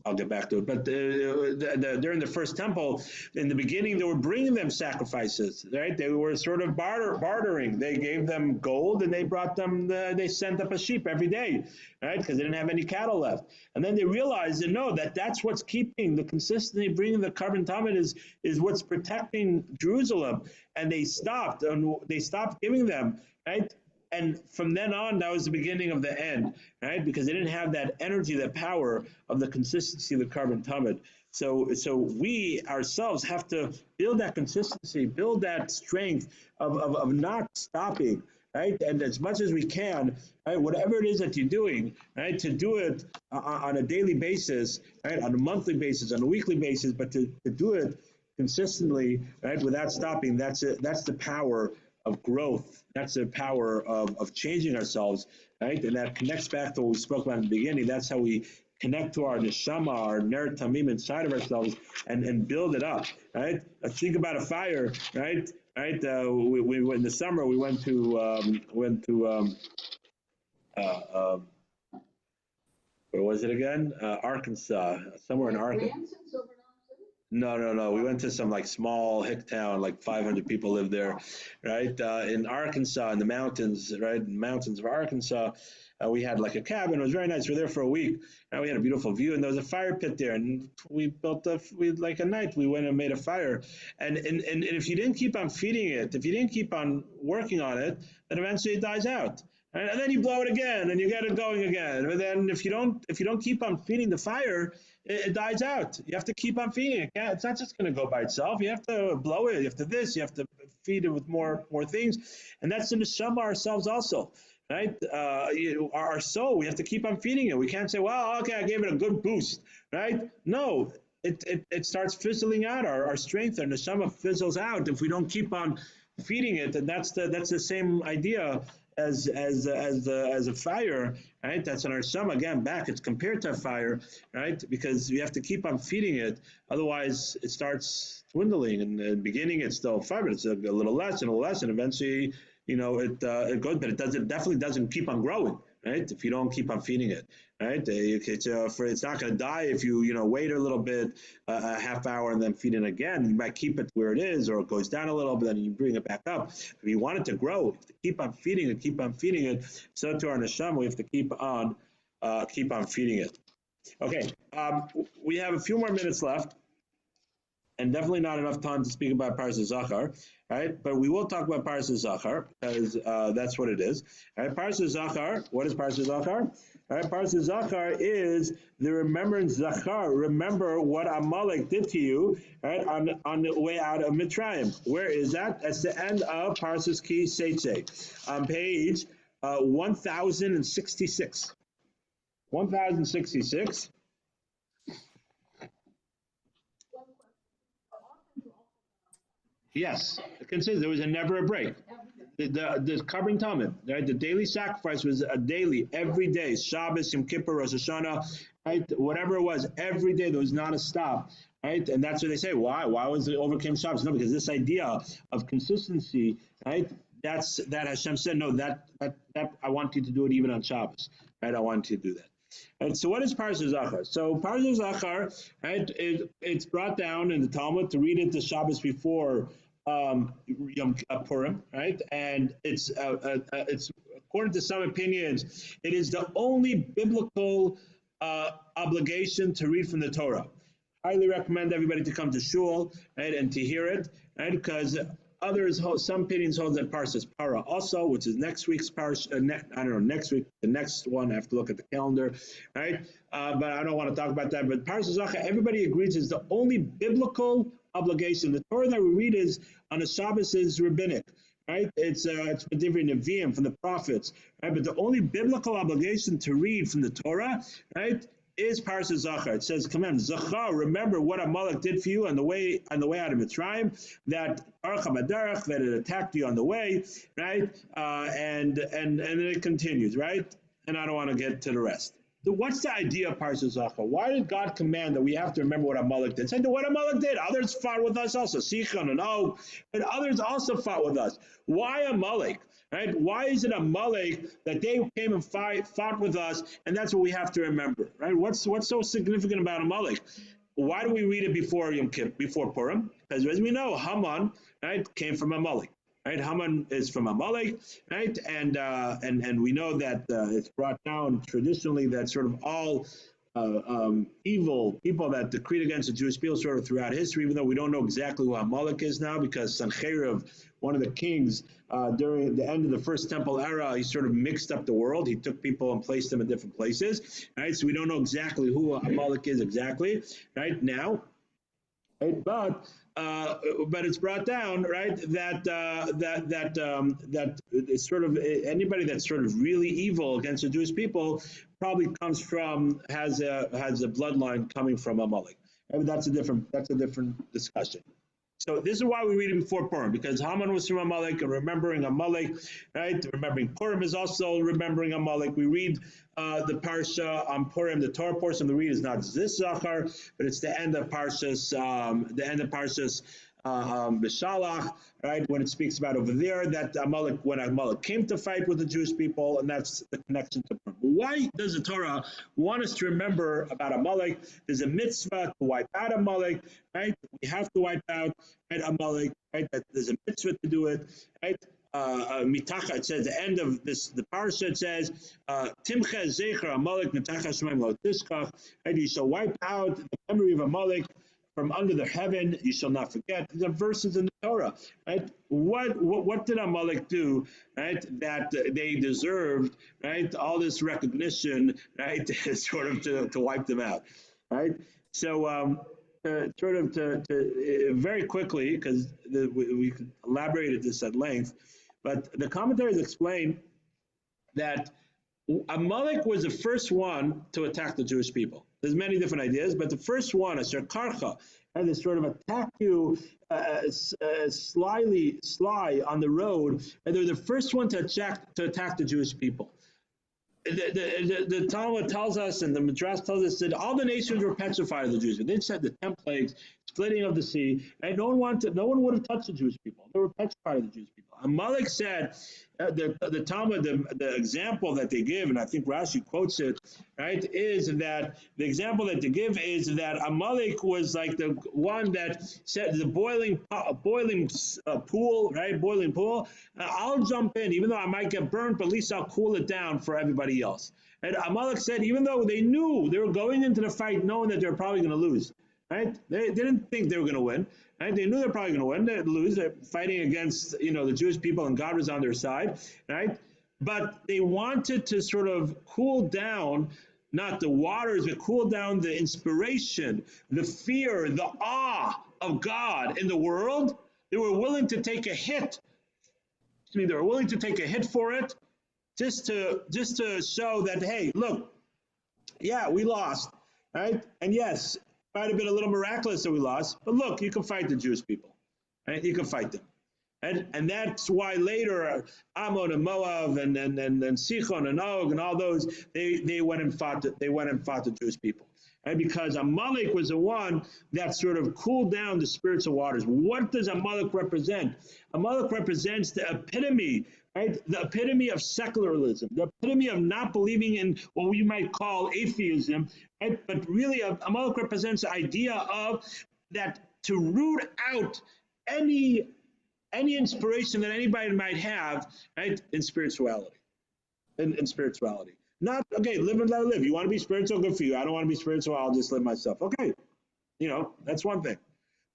I'll get back to it. But during the first temple, in the beginning, they were bringing them sacrifices, right? They were sort of bartering. They gave them gold, and they brought them. They sent up a sheep every day, right? Because they didn't have any cattle left. And then they realized that no, that's what's keeping the consistency, bringing the carbon tamid is what's protecting Jerusalem. And they stopped giving them, right? And from then on, that was the beginning of the end, right? Because they didn't have that energy, that power of the consistency of the carbon tamid. So we ourselves have to build that consistency, build that strength of not stopping, right? And as much as we can, right? Whatever it is that you're doing, right? To do it on a daily basis, right? On a monthly basis, on a weekly basis, but to do it consistently, right? Without stopping, that's it. That's the power of growth. That's the power of changing ourselves, right? And that connects back to what we spoke about in the beginning. That's how we connect to our neshama, our ner tamim inside of ourselves, and build it up, right? Think about a fire, right? Right? We in the summer we went to where was it again? Arkansas, somewhere in Arkansas. No. We went to some like small hick town, like 500 people live there, right? In Arkansas, in the mountains, right? In the mountains of Arkansas, we had like a cabin. It was very nice. We were there for a week, and we had a beautiful view. And there was a fire pit there, and we like a night. We went and made a fire, and if you didn't keep on feeding it, if you didn't keep on working on it, then eventually it dies out. And then you blow it again, and you get it going again. But then if you don't keep on feeding the fire, it dies out. You have to keep on feeding it. It's not just going to go by itself. You have to blow it. You have to you have to feed it with more things. And that's the neshama ourselves also, right? Our soul, we have to keep on feeding it. We can't say, well, okay, I gave it a good boost, right? No, it starts fizzling out. Our strength, our neshama fizzles out if we don't keep on feeding it. And that's the same idea as a fire, right? That's in our sum again. Back, it's compared to a fire, right? Because you have to keep on feeding it, otherwise it starts dwindling. In the beginning, it's still fire, but it's a little less and a little less, and eventually, it goes. But it definitely doesn't keep on growing, right? If you don't keep on feeding it, right? It's not going to die if you wait a little bit, a half hour, and then feed it again. You might keep it where it is, or it goes down a little, but then you bring it back up. If you want it to grow, you have to keep on feeding it, keep on feeding it. So to our neshama, we have to keep on feeding it. Okay, we have a few more minutes left, and definitely not enough time to speak about Parshas Zachar, right? But we will talk about Parshas Zachar because that's what it is. Right? Parshas Zachar. What is Parshas Zachar? Right? Parshas Zachar is the remembrance Zachar. Remember what Amalek did to you, right? On the way out of Mitzrayim. Where is that? That's the end of Parshas Ki Seitzei, on page 1066. 1066. Yes, there was never a break. The carbon tamid, right? The daily sacrifice was a daily, every day. Shabbos, Yom Kippur, Rosh Hashanah, right? Whatever it was, every day there was not a stop, right? And that's what they say. Why? Why was it overcame Shabbos? No, because this idea of consistency, right? That Hashem said, no, that I want you to do it even on Shabbos, right? I want you to do that. And so what is Parshas Zachar? So Parshas Zachar, right, it's brought down in the Talmud to read it the Shabbos before Yom Purim, right? And it's according to some opinions, it is the only biblical obligation to read from the Torah. Highly recommend everybody to come to shul, right, and to hear it, right? Because some opinions hold that Parshas Para also, which is next week's Parsha. Next week, the next one. I have to look at the calendar, right? But I don't want to talk about that. But Parshas Zachar, everybody agrees, is the only biblical obligation. The Torah that we read is on the Shabbos is rabbinic, right? It's from different Nevi'im, from the prophets, right? But the only biblical obligation to read from the Torah, right, is Parshas Zachar. It says, "Come on, Zachar, remember what Amalek did for you on the way out of Mitzrayim, that that it attacked you on the way, right? And then it continues, right? And I don't want to get to the rest. What's the idea of Parshas Zachar? Why did God command that we have to remember what Amalek did? Say what Amalek did. Others fought with us also, Sichon and Og, but others also fought with us. Why Amalek? right? Why is it Amalek that they came and fought with us, and that's what we have to remember, right? What's so significant about Amalek? Why do we read it before Yom Kippur, before Purim? Because as we know, Haman, right, came from Amalek. Right, Haman is from Amalek, right, and we know that it's brought down traditionally that sort of all evil people that decreed against the Jewish people sort of throughout history, even though we don't know exactly who Amalek is now, because Sancherib, one of the kings during the end of the First Temple era, he sort of mixed up the world. He took people and placed them in different places, right? So we don't know exactly who Amalek is exactly, right, now. Right? But it's brought down, right, that it's sort of anybody that's sort of really evil against the Jewish people probably has a bloodline coming from Amalek. And that's a different discussion. So this is why we read it before Purim, because Haman was from Amalek, and remembering Amalek, right? Remembering Purim is also remembering Amalek. We read the Parsha on Purim. The Torah portion we read is not this Zachar, but it's the end of Parshas, Bishalach, right? When it speaks about over there that when Amalek came to fight with the Jewish people, and that's the connection to Purim. Why does the Torah want us to remember about Amalek? There's a mitzvah to wipe out Amalek, right? We have to wipe out, right, Amalek, right? There's a mitzvah to do it, right? Mitacha, it says, the end of the parsha, it says, Timcha Zecher Amalek Mitacha Shemaim Lo Tiskach, right? You shall wipe out the memory of Amalek from under the heaven, you shall not forget. The verses in the Torah, right? What did Amalek do, right, that they deserved, right, all this recognition, right, sort of to wipe them out, right? So very quickly, because we elaborated this at length, but the commentaries explain that Amalek was the first one to attack the Jewish people. There's many different ideas, but the first one, Asher Karcha, and they sort of attack you sly on the road, and they're the first one to attack the Jewish people. The Talmud tells us, and the Midrash tells us, that all the nations were petrified of the Jews. They said the 10 plagues, splitting of the sea, and no one would have touched the Jewish people. They were petrified of the Jewish people. Amalek said, the Talmud, the example that they give, and I think Rashi quotes it, right, is that the example that they give is that Amalek was like the one that said the boiling pool, right, boiling pool. I'll jump in, even though I might get burnt, but at least I'll cool it down for everybody else. And Amalek said, even though they knew they were going into the fight knowing that they were probably going to lose, right? They didn't think they were going to win. Right? They knew they're probably going to win. They'd lose. They're fighting against, the Jewish people, and God was on their side, right? But they wanted to sort of cool down, not the waters, but cool down the inspiration, the fear, the awe of God in the world. They were willing to take a hit. They were willing to take a hit for it, just to show that, hey, look, yeah, we lost, right? And yes, might have been a little miraculous that we lost, but look, you can fight the Jewish people, right? You can fight them, and that's why later Ammon and Moab and Sichon and Og and all those they went and fought the Jewish people, right? Because Amalek was the one that sort of cooled down the spiritual waters. What does Amalek represent? Amalek represents the epitome. Right? The epitome of secularism, the epitome of not believing in what we might call atheism, right? But really, Amalek represents the idea of that to root out any inspiration that anybody might have, right, in spirituality. In spirituality. Not, okay, live and let live. You want to be spiritual, good for you. I don't want to be spiritual, I'll just live myself. Okay, that's one thing.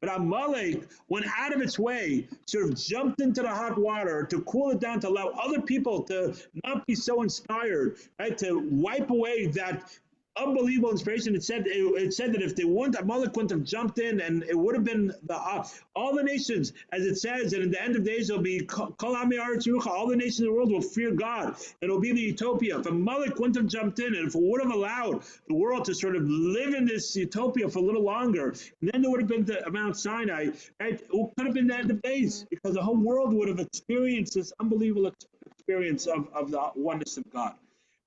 But Amalek went out of its way, sort of jumped into the hot water to cool it down, to allow other people to not be so inspired, right? To wipe away that unbelievable inspiration. It said that if they wouldn't, Amalek wouldn't have jumped in, and it would have been all the nations, as it says, and in the end of days there'll be Kol Amei Haaretz Yerucha, all the nations of the world will fear God, and it'll be the utopia. If Amalek wouldn't have jumped in, and if it would have allowed the world to sort of live in this utopia for a little longer, then there would have been the Mount Sinai, right? It could have been the end of days, because the whole world would have experienced this unbelievable experience of the oneness of God.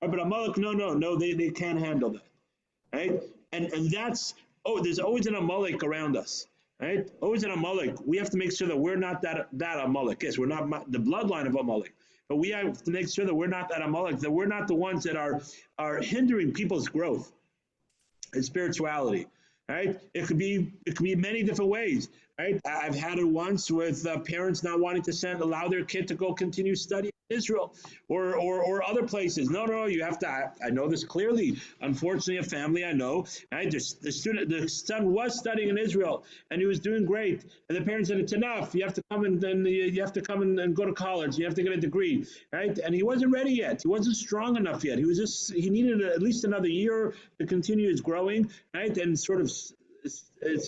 Right, but Amalek, no, they can't handle that, right? And that's, there's always an Amalek around us, right? Always an Amalek. We have to make sure that we're not that Amalek. Yes, we're not the bloodline of Amalek, But we have to make sure that we're not that Amalek, that we're not the ones that are hindering people's growth and spirituality. Right? It could be many different ways. Right? I've had it once with parents not wanting to allow their kid to go continue studying in Israel or other places. No, you have to. I know this clearly. Unfortunately, a family I know, right? The son was studying in Israel and he was doing great, and the parents said it's enough. You have to come and go to college. You have to get a degree, right? And he wasn't ready yet. He wasn't strong enough yet. He needed at least another year to continue his growing, right? And sort of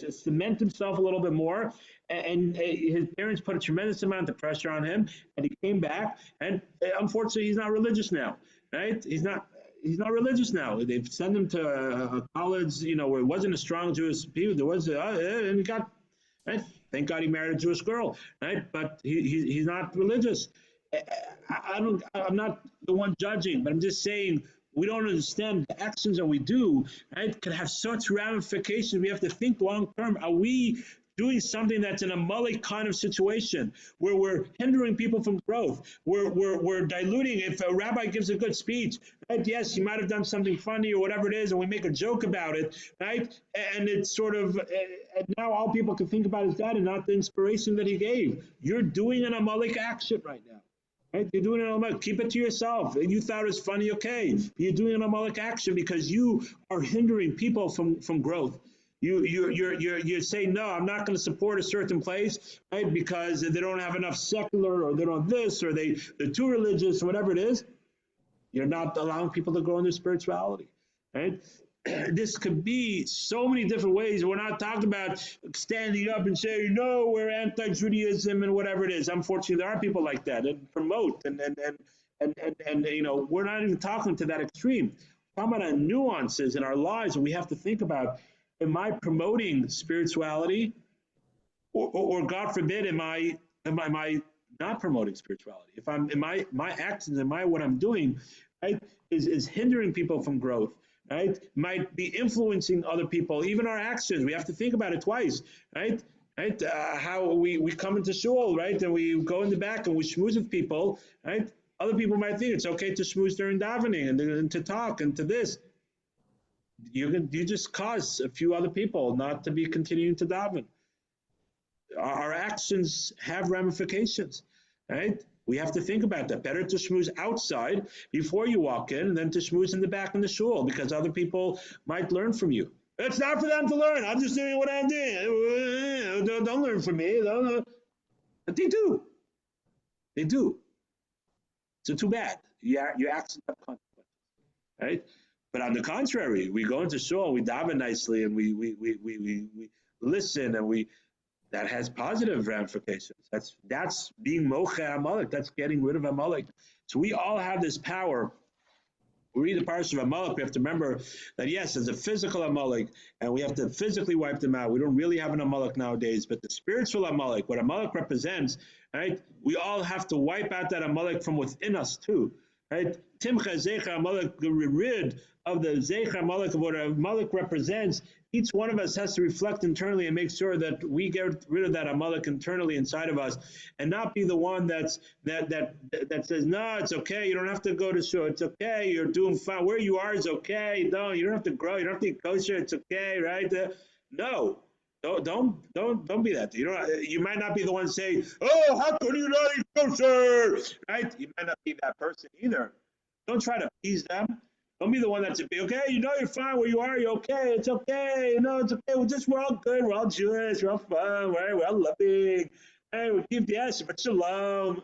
cement himself a little bit more, and his parents put a tremendous amount of pressure on him, and he came back, and unfortunately he's not religious now, right? He's not religious now. They've sent him to a college, where it wasn't a strong Jewish people. There was and he got, right? Thank God he married a Jewish girl, right? But he's not religious. I'm not the one judging, but I'm just saying we don't understand the actions that we do, right, can have such ramifications. We have to think long term. Are we doing something that's in a Amalek kind of situation where we're hindering people from growth? We're diluting. If a rabbi gives a good speech, right, yes, he might have done something funny or whatever it is, and we make a joke about it, right? And it's sort of, and now all people can think about is that and not the inspiration that he gave. You're doing an Amalek action right now. Right? You're doing an Amalek. Keep it to yourself. You thought it was funny, okay. You're doing an Amalek action because you are hindering people from growth. You're saying, no, I'm not going to support a certain place, right? Because they don't have enough secular, or they don't have this, or they're too religious, or whatever it is. You're not allowing people to grow in their spirituality, right? This could be so many different ways. We're not talking about standing up and saying, no, we're anti-Judaism and whatever it is. Unfortunately, there are people like that and promote and we're not even talking to that extreme. We're talking about nuances in our lives, and we have to think about, am I promoting spirituality, or God forbid, am I not promoting spirituality? If my actions, what I'm doing, right, is hindering people from growth, right? Might be influencing other people, even our actions. We have to think about it twice, right? Right? How we come into shul, right? And we go in the back and we schmooze with people, right? Other people might think it's okay to schmooze during davening and to talk and to this. You just cause a few other people not to be continuing to daven. Our actions have ramifications, right? We have to think about that. Better to schmooze outside before you walk in than to schmooze in the back in the shul, because other people might learn from you. It's not for them to learn. I'm just doing what I'm doing. Don't learn from me. But they do. They do. So too bad. Your actions have consequences, right? But on the contrary, we go into shul, we daven nicely, and we listen, and that has positive ramifications. That's being mocha Amalek. That's getting rid of Amalek. So we all have this power. We read the Parshah of Amalek. We have to remember that, yes, there's a physical Amalek, and we have to physically wipe them out. We don't really have an Amalek nowadays, but the spiritual Amalek, what Amalek represents, right? We all have to wipe out that Amalek from within us too, right? Timcha Zecha Amalek, rid of the Zecha Amalek, of what Amalek represents. Each one of us has to reflect internally and make sure that we get rid of that Amalek internally inside of us, and not be the one that says, no, it's okay, you don't have to go to shul, it's okay, you're doing fine, where you are is okay, no, you don't have to grow, you don't have to eat kosher, it's okay, right? No, don't be that. You might not be the one saying, oh, how can you not eat kosher, right? You might not be that person either. Don't try to appease them. Don't be the one that's okay. You're fine where you are. You're okay. It's okay. It's okay. We're all good. We're all Jewish. We're all fun. We're all loving. Hey, we give the answer, but shalom.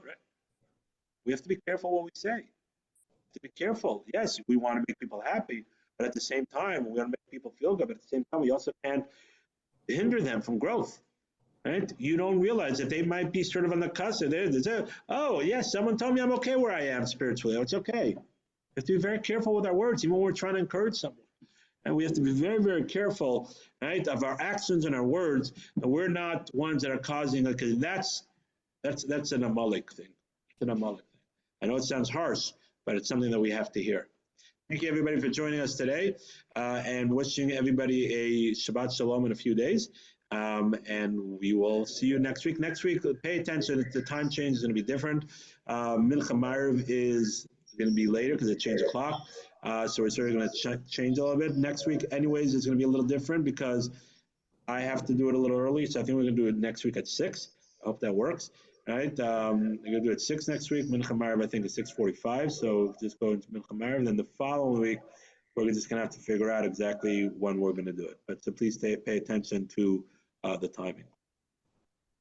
We have to be careful what we say. We have to be careful. Yes, we want to make people happy, but at the same time, we want to make people feel good. But at the same time, we also can't hinder them from growth. Right? You don't realize that they might be sort of on the cusp. Oh, yes, someone told me I'm okay where I am spiritually. Oh, it's okay. We have to be very careful with our words, even when we're trying to encourage someone. And we have to be very, very careful, right, of our actions and our words, and we're not ones that are causing, because that's an Amalek thing. It's an Amalek thing. I know it sounds harsh, but it's something that we have to hear. Thank you, everybody, for joining us today, and wishing everybody a Shabbat Shalom in a few days. And we will see you next week. Next week, pay attention. The time change is going to be different. Mincha Maariv is going to be later because it changed the clock. So we're sort of going to change a little bit. Next week, anyways, it's going to be a little different because I have to do it a little early. So I think we're going to do it next week at 6. I hope that works. All right. We're going to do it 6 next week. Mincha Maariv, I think, is 6:45. So just go into Mincha Maariv. Then the following week, we're just going to have to figure out exactly when we're going to do it. But so please pay attention to the timing.